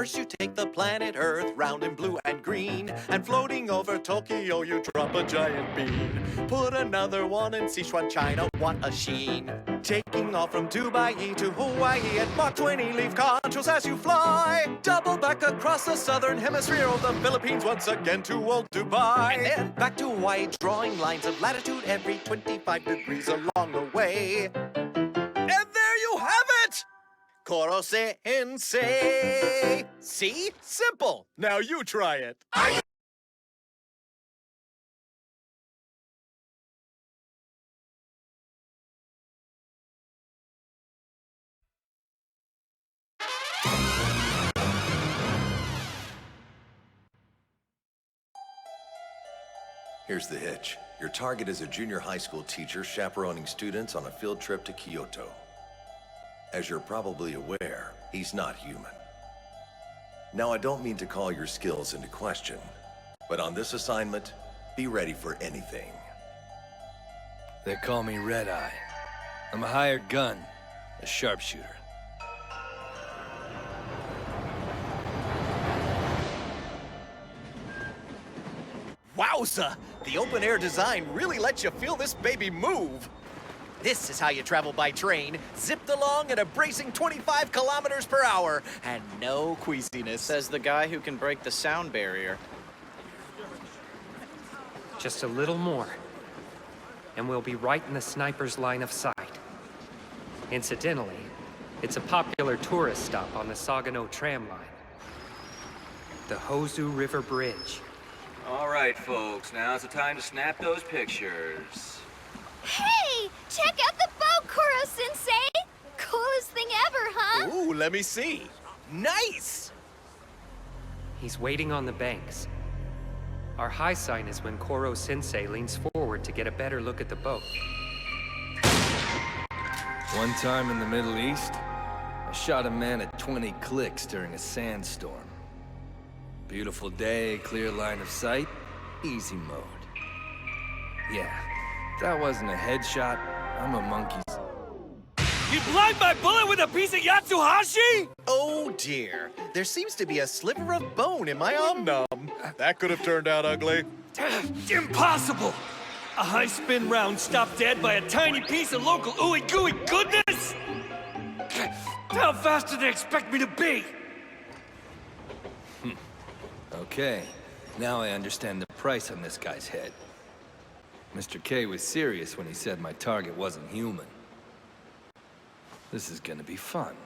First you take the planet Earth, round and blue and green, and floating over Tokyo you drop a giant bean. Put another one in Sichuan, China, what a sheen. Taking off from Dubai to Hawaii at Mach 20, leave controls as you fly. Double back across the southern hemisphere, the Philippines once again to old Dubai. And then back to Hawaii, drawing lines of latitude every 25 degrees along the way. And there you have it! Koro Sensei. See? Simple. Now you try it. Here's the hitch. Your target is a junior high school teacher chaperoning students on a field trip to Kyoto. As you're probably aware, he's not human. Now, I don't mean to call your skills into question, but on this assignment, be ready for anything. They call me Red Eye. I'm a hired gun, a sharpshooter. Wowza! The open-air design really lets you feel this baby move. This is how you travel by train, zipped along at a bracing 25 kilometers per hour, and no queasiness. Says the guy who can break the sound barrier. Just a little more, and we'll be right in the sniper's line of sight. Incidentally, it's a popular tourist stop on the Sagano tram line. The Hozu River Bridge. All right, folks, now's the time to snap those pictures. Hey! Check out the boat, Koro-sensei! Coolest thing ever, huh? Ooh, let me see. Nice! He's waiting on the banks. Our high sign is when Koro-sensei leans forward to get a better look at the boat. One time in the Middle East, I shot a man at 20 clicks during a sandstorm. Beautiful day, clear line of sight, easy mode. Yeah, that wasn't a headshot. I'm a monkey's. You blind my bullet with a piece of Yatsuhashi? Oh dear, there seems to be a sliver of bone in my om-nom. That could have turned out ugly. Impossible! A high-spin round stopped dead by a tiny piece of local ooey-gooey goodness? How fast do they expect me to be? Okay, now I understand the price on this guy's head. Mr. K was serious when he said my target wasn't human. This is gonna be fun.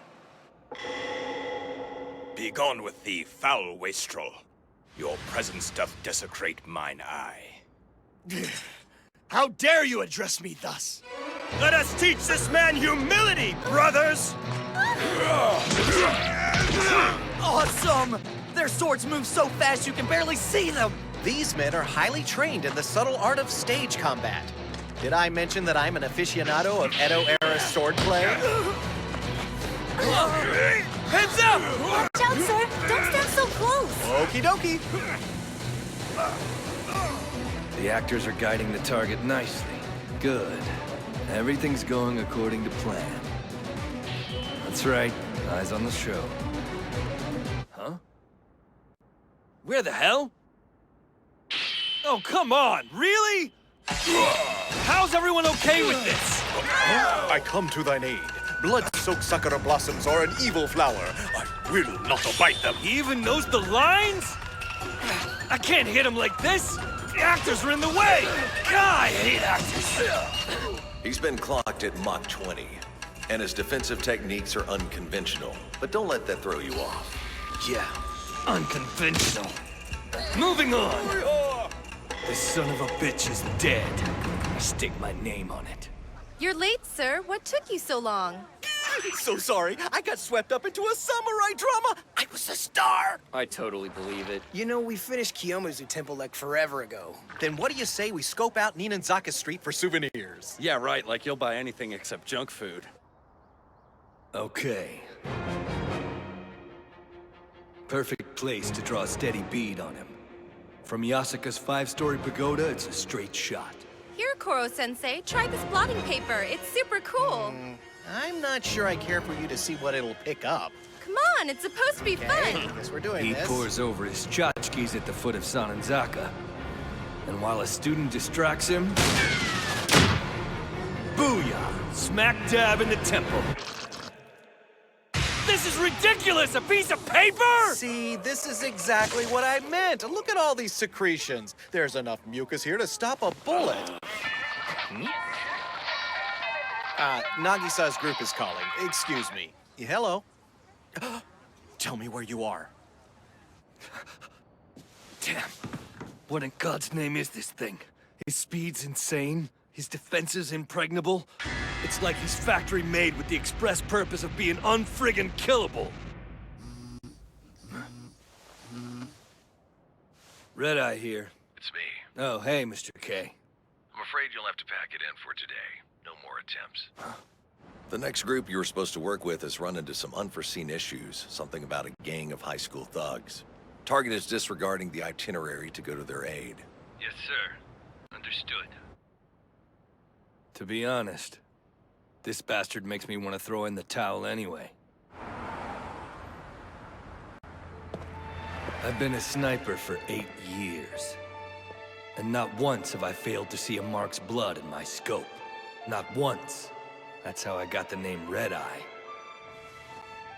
Be gone with thee, foul wastrel. Your presence doth desecrate mine eye. How dare you address me thus? Let us teach this man humility, brothers! Awesome! Their swords move so fast you can barely see them! These men are highly trained in the subtle art of stage combat. Did I mention that I'm an aficionado of Edo-era swordplay? Heads up! Watch out, sir! Don't stand so close! Okie dokie! The actors are guiding the target nicely. Good. Everything's going according to plan. That's right. Eyes on the show. Huh? Where the hell? Oh, come on! Really? How's everyone okay with this? I come to thine aid. Blood-soaked sakura blossoms are an evil flower. I will not abide them. He even knows the lines? I can't hit him like this! The actors are in the way! God, I hate actors! He's been clocked at Mach 20, and his defensive techniques are unconventional. But don't let that throw you off. Yeah, unconventional. Moving on! This son of a bitch is dead. I stick my name on it. You're late, sir. What took you so long? So sorry, I got swept up into a samurai drama. I was a star. I totally believe it. You know, we finished Kiyomizu Temple like forever ago. Then what do you say we scope out Ninanzaka Street for souvenirs? Yeah, right, like you'll buy anything except junk food. Okay. Perfect place to draw a steady bead on him. From Yasuka's 5-story pagoda, it's a straight shot. Here, Koro-sensei, try this blotting paper. It's super cool. I'm not sure I care for you to see what it'll pick up. Come on, it's supposed to be Okay, fun. guess we're doing He this. pours over his tchotchkes at the foot of Sanenzaka. And while a student distracts him... Booyah! Smack dab in the temple. This is ridiculous! A piece of paper?! See, this is exactly what I meant. Look at all these secretions. There's enough mucus here to stop a bullet. Nagisa's group is calling. Excuse me. Hello? Tell me where you are. Damn. What in God's name is this thing? His speed's insane. His defenses impregnable. It's like he's factory made with the express purpose of being unfriggin' killable. Red Eye here. It's me. Oh, hey, Mr. K. I'm afraid you'll have to pack it in for today. No more attempts. The next group you were supposed to work with has run into some unforeseen issues. Something about a gang of high school thugs. Target is disregarding the itinerary to go to their aid. Yes, sir. Understood. To be honest, this bastard makes me want to throw in the towel anyway. I've been a sniper for 8 years. And not once have I failed to see a mark's blood in my scope. Not once. That's how I got the name Red Eye.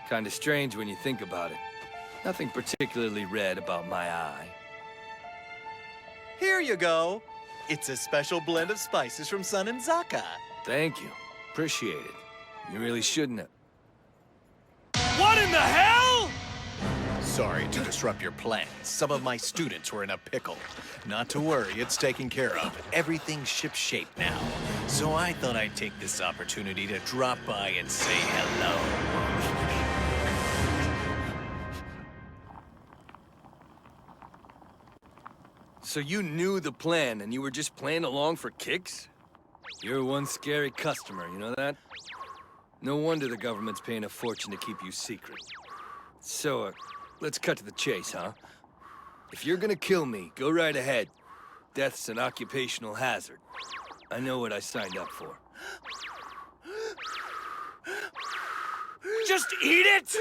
Kinda strange when you think about it. Nothing particularly red about my eye. Here you go. It's a special blend of spices from Sanenzaka. Thank you. Appreciate it. You really shouldn't have. What in the hell?! Sorry to disrupt your plans. Some of my students were in a pickle. Not to worry, it's taken care of. Everything's shipshape now. So I thought I'd take this opportunity to drop by and say hello. So you knew the plan and you were just playing along for kicks? You're one scary customer, you know that? No wonder the government's paying a fortune to keep you secret. So, let's cut to the chase, huh? If you're gonna kill me, go right ahead. Death's an occupational hazard. I know what I signed up for. Just eat it?!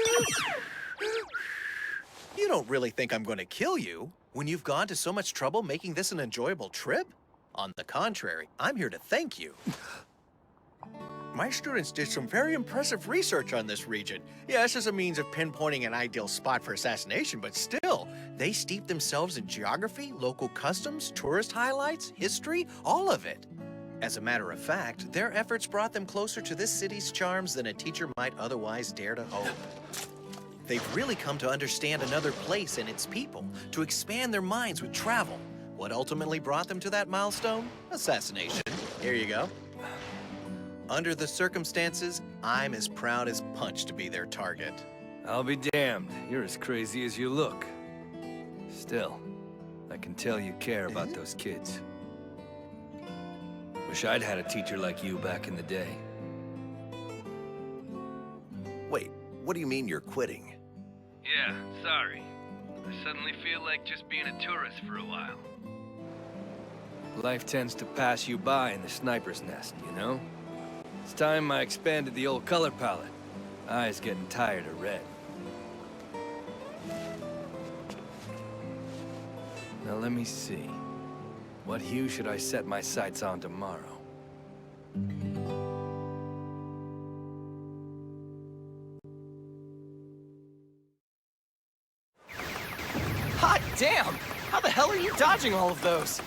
You don't really think I'm going to kill you when you've gone to so much trouble making this an enjoyable trip? On the contrary, I'm here to thank you. My students did some very impressive research on this region. Yes, as a means of pinpointing an ideal spot for assassination, but still, they steeped themselves in geography, local customs, tourist highlights, history, all of it. As a matter of fact, their efforts brought them closer to this city's charms than a teacher might otherwise dare to hope. They've really come to understand another place and its people, to expand their minds with travel. What ultimately brought them to that milestone? Assassination. Here you go. Under the circumstances, I'm as proud as punch to be their target. I'll be damned. You're as crazy as you look. Still, I can tell you care about those kids. Wish I'd had a teacher like you back in the day. Wait, what do you mean you're quitting? Yeah, sorry. I suddenly feel like just being a tourist for a while. Life tends to pass you by in the sniper's nest, you know? It's time I expanded the old color palette. Eyes getting tired of red. Now let me see. What hue should I set my sights on tomorrow? Hot damn! How the hell are you dodging all of those?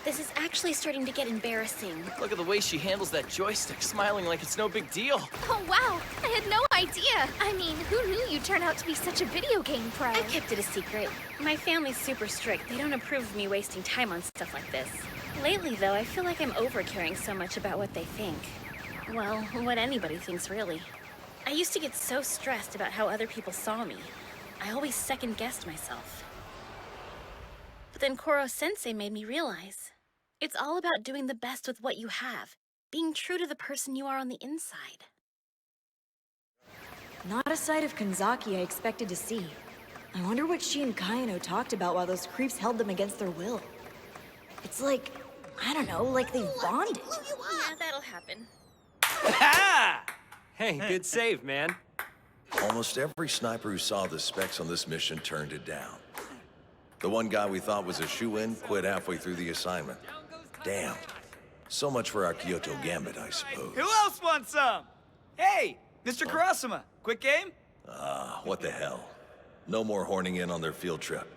This is actually starting to get embarrassing. Look at the way she handles that joystick, smiling like it's no big deal. Oh, wow. I had no idea. I mean, who knew you'd turn out to be such a video game pro? I kept it a secret. My family's super strict. They don't approve of me wasting time on stuff like this. Lately, though, I feel like I'm over-caring so much about what they think. Well, what anybody thinks, really. I used to get so stressed about how other people saw me. I always second-guessed myself. But then Koro-sensei made me realize it's all about doing the best with what you have, being true to the person you are on the inside. Not a sight of Kanzaki I expected to see. I wonder what she and Kayano talked about while those creeps held them against their will. It's like, I don't know, like they've bonded. Yeah, that'll happen. Ha! Hey, good save, man. Almost every sniper who saw the specs on this mission turned it down. The one guy we thought was a shoo-in quit halfway through the assignment. Damn. So much for our Kyoto gambit, I suppose. Who else wants some? Hey, Mr. Kurasuma, quick game? What the hell. No more horning in on their field trip.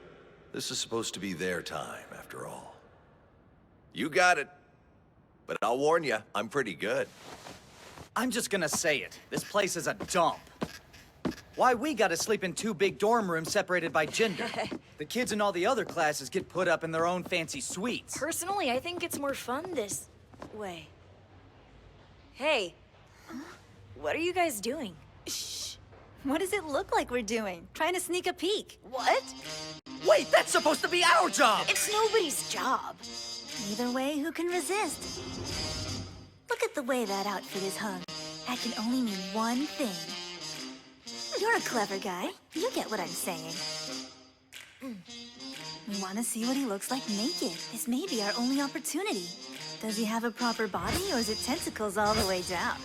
This is supposed to be their time, after all. You got it. But I'll warn you, I'm pretty good. I'm just gonna say it. This place is a dump. Why we gotta sleep in 2 big dorm rooms separated by gender? The kids in all the other classes get put up in their own fancy suites. Personally, I think it's more fun this way. Hey, what are you guys doing? Shh. What does it look like we're doing? Trying to sneak a peek. What? Wait, that's supposed to be our job! It's nobody's job. Either way, who can resist? Look at the way that outfit is hung. That can only mean one thing. You're a clever guy. You get what I'm saying. We want to see what he looks like naked. This may be our only opportunity. Does he have a proper body, or is it tentacles all the way down?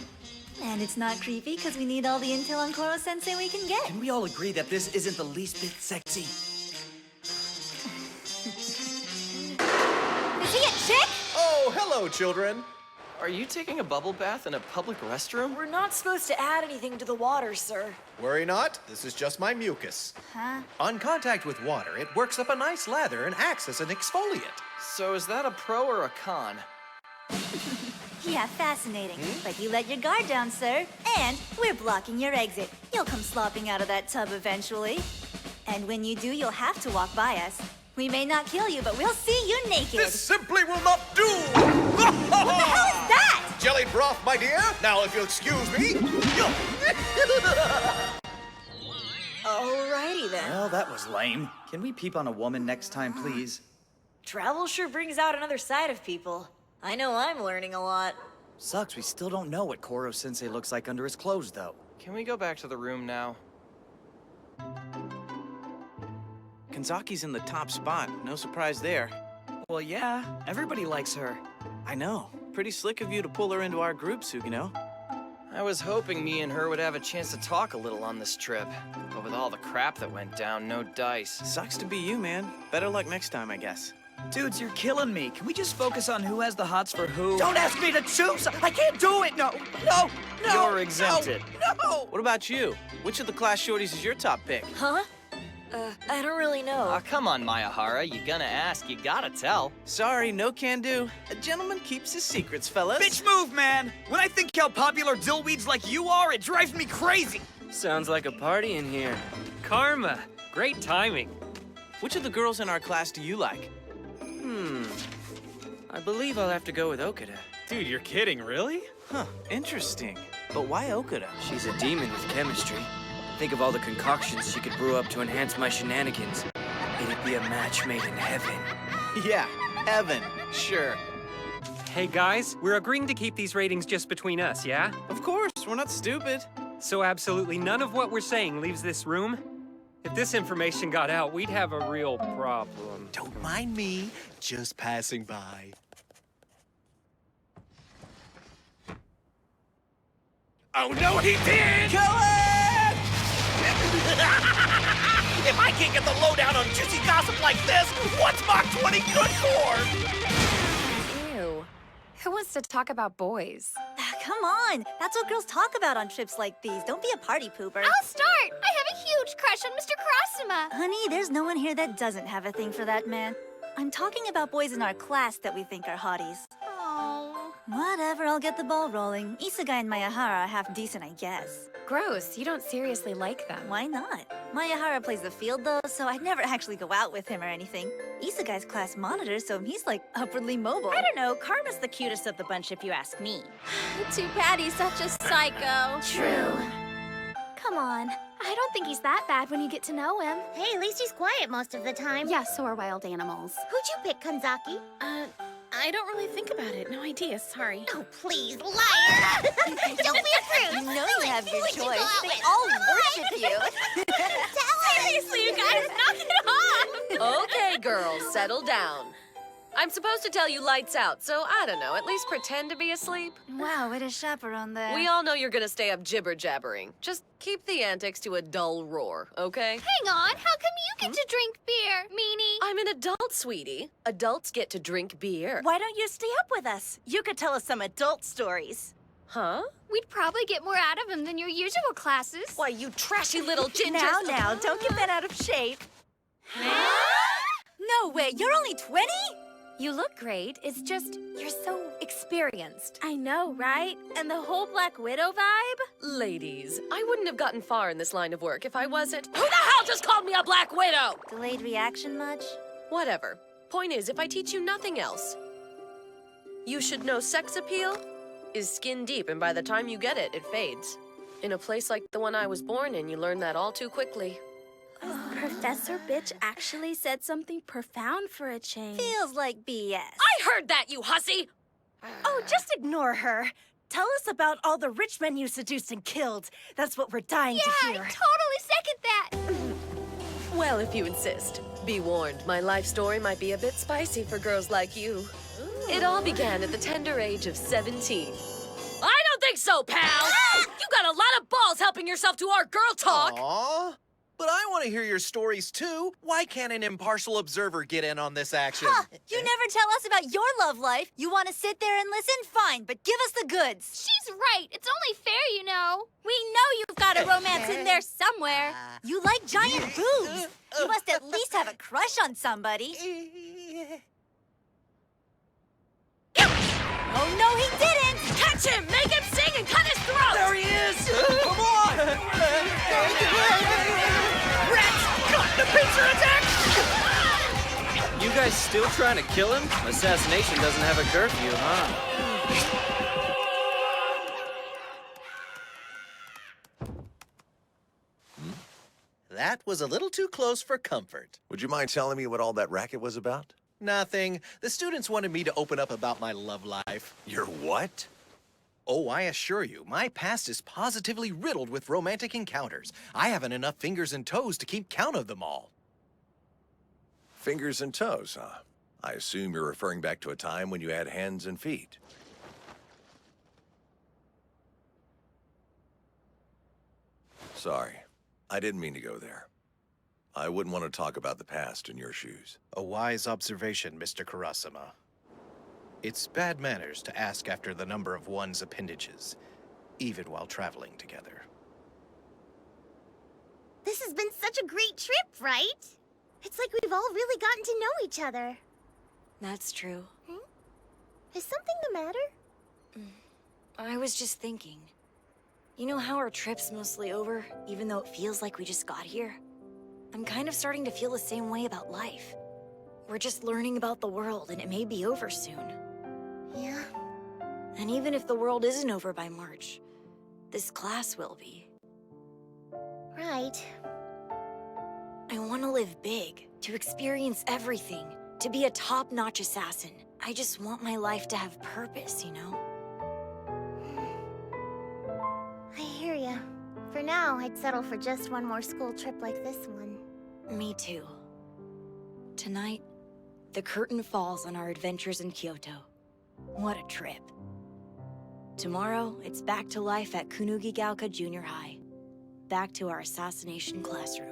And it's not creepy because we need all the intel on Koro-sensei we can get. Can we all agree that this isn't the least bit sexy? Is he a chick? Oh, hello, children. Are you taking a bubble bath in a public restroom? We're not supposed to add anything to the water, sir. Worry not, this is just my mucus. Huh? On contact with water, it works up a nice lather and acts as an exfoliant. So is that a pro or a con? Yeah, fascinating. But you let your guard down, sir. And we're blocking your exit. You'll come slopping out of that tub eventually. And when you do, you'll have to walk by us. We may not kill you, but we'll see you naked. This simply will not do! What the hell is that? Jelly broth, my dear. Now, if you'll excuse me. Alrighty then. Well, that was lame. Can we peep on a woman next time, please? Travel sure brings out another side of people. I know I'm learning a lot. Sucks we still don't know what Koro-sensei looks like under his clothes, though. Can we go back to the room now? Kanzaki's in the top spot. No surprise there. Well, yeah. Everybody likes her. I know. Pretty slick of you to pull her into our group, Sugino. I was hoping me and her would have a chance to talk a little on this trip. But with all the crap that went down, no dice. Sucks to be you, man. Better luck next time, I guess. Dudes, you're killing me. Can we just focus on who has the hots for who? Don't ask me to choose! I can't do it! No! You're exempted. No! What about you? Which of the class shorties is your top pick? Huh? I don't really know. Aw, come on, Mayahara. You gonna ask, you gotta tell. Sorry, no can do. A gentleman keeps his secrets, fellas. Bitch move, man! When I think how popular dillweeds like you are, it drives me crazy! Sounds like a party in here. Karma. Great timing. Which of the girls in our class do you like? I believe I'll have to go with Okada. Dude, you're kidding, really? Huh, interesting. But why Okada? She's a demon with chemistry. Think of all the concoctions she could brew up to enhance my shenanigans. It'd be a match made in heaven. Yeah, heaven. Sure. Hey guys, we're agreeing to keep these ratings just between us, yeah? Of course, we're not stupid. So absolutely none of what we're saying leaves this room? If this information got out, we'd have a real problem. Don't mind me, just passing by. Oh no, he did! Cullen! If I can't get the lowdown on juicy gossip like this, what's Mach 20 good for? Ew. Who wants to talk about boys? Come on. That's what girls talk about on trips like these. Don't be a party pooper. I'll start. I have a huge crush on Mr. Kurasuma. Honey, there's no one here that doesn't have a thing for that man. I'm talking about boys in our class that we think are hotties. Oh. Whatever, I'll get the ball rolling. Isugai and Mayahara are half decent, I guess. Gross, you don't seriously like them. Why not? Mayahara plays the field though, so I'd never actually go out with him or anything. Isugai's class monitor, so he's like upwardly mobile. I don't know, Karma's the cutest of the bunch if you ask me. Too bad he's such a psycho. True. Come on. I don't think he's that bad when you get to know him. Hey, at least he's quiet most of the time. Yeah, so are wild animals. Who'd you pick, Kanzaki? I don't really think about it. No idea, sorry. Oh, please, liar! Don't be a prude! You know you have your choice. They all worship you. Seriously, you guys, knock it off! Okay, girls, settle down. I'm supposed to tell you lights out, so I don't know, at least pretend to be asleep. Wow, way to chaperone there. We all know you're gonna stay up jibber-jabbering. Just keep the antics to a dull roar, okay? Hang on, how come you get to drink beer, meanie? I'm an adult, sweetie. Adults get to drink beer. Why don't you stay up with us? You could tell us some adult stories. Huh? We'd probably get more out of him than your usual classes. Why, you trashy little ginger... Now, don't get that out of shape. No way, you're only 20? You look great. It's just, you're so experienced. I know, right? And the whole Black Widow vibe? Ladies, I wouldn't have gotten far in this line of work if I wasn't... Who the hell just called me a Black Widow? Delayed reaction much? Whatever. Point is, if I teach you nothing else, you should know sex appeal is skin deep, and by the time you get it, it fades. In a place like the one I was born in, you learn that all too quickly. Professor Bitch actually said something profound for a change. Feels like BS. I heard that, you hussy! Oh, just ignore her. Tell us about all the rich men you seduced and killed. That's what we're dying to hear. Yeah, I totally second that! Well, if you insist. Be warned, my life story might be a bit spicy for girls like you. It all began at the tender age of 17. I don't think so, pal! You got a lot of balls helping yourself to our girl talk! Aww. But I want to hear your stories, too. Why can't an impartial observer get in on this action? Huh, you never tell us about your love life. You want to sit there and listen? Fine, but give us the goods. She's right. It's only fair, you know. We know you've got a romance in there somewhere. You like giant boobs. You must at least have a crush on somebody. Oh, no, he didn't! Catch him! Make him sing and cut his throat! There he is! Come on! Rats! Got the pincer attack! You guys still trying to kill him? Assassination doesn't have a curfew, huh? That was a little too close for comfort. Would you mind telling me what all that racket was about? Nothing. The students wanted me to open up about my love life. Your what? Oh, I assure you, my past is positively riddled with romantic encounters. I haven't enough fingers and toes to keep count of them all. Fingers and toes, huh? I assume you're referring back to a time when you had hands and feet. Sorry, I didn't mean to go there. I wouldn't want to talk about the past in your shoes. A wise observation, Mr. Kurasama. It's bad manners to ask after the number of one's appendages, even while traveling together. This has been such a great trip, right? It's like we've all really gotten to know each other. That's true. Is something the matter? I was just thinking. You know how our trip's mostly over, even though it feels like we just got here? I'm kind of starting to feel the same way about life. We're just learning about the world, and it may be over soon. Yeah. And even if the world isn't over by March, this class will be. Right. I want to live big, to experience everything, to be a top-notch assassin. I just want my life to have purpose, you know? I hear ya. For now, I'd settle for just one more school trip like this one. Me too. Tonight, the curtain falls on our adventures in Kyoto. What a trip. Tomorrow, it's back to life at Kunugigaoka Junior High. Back to our assassination classroom.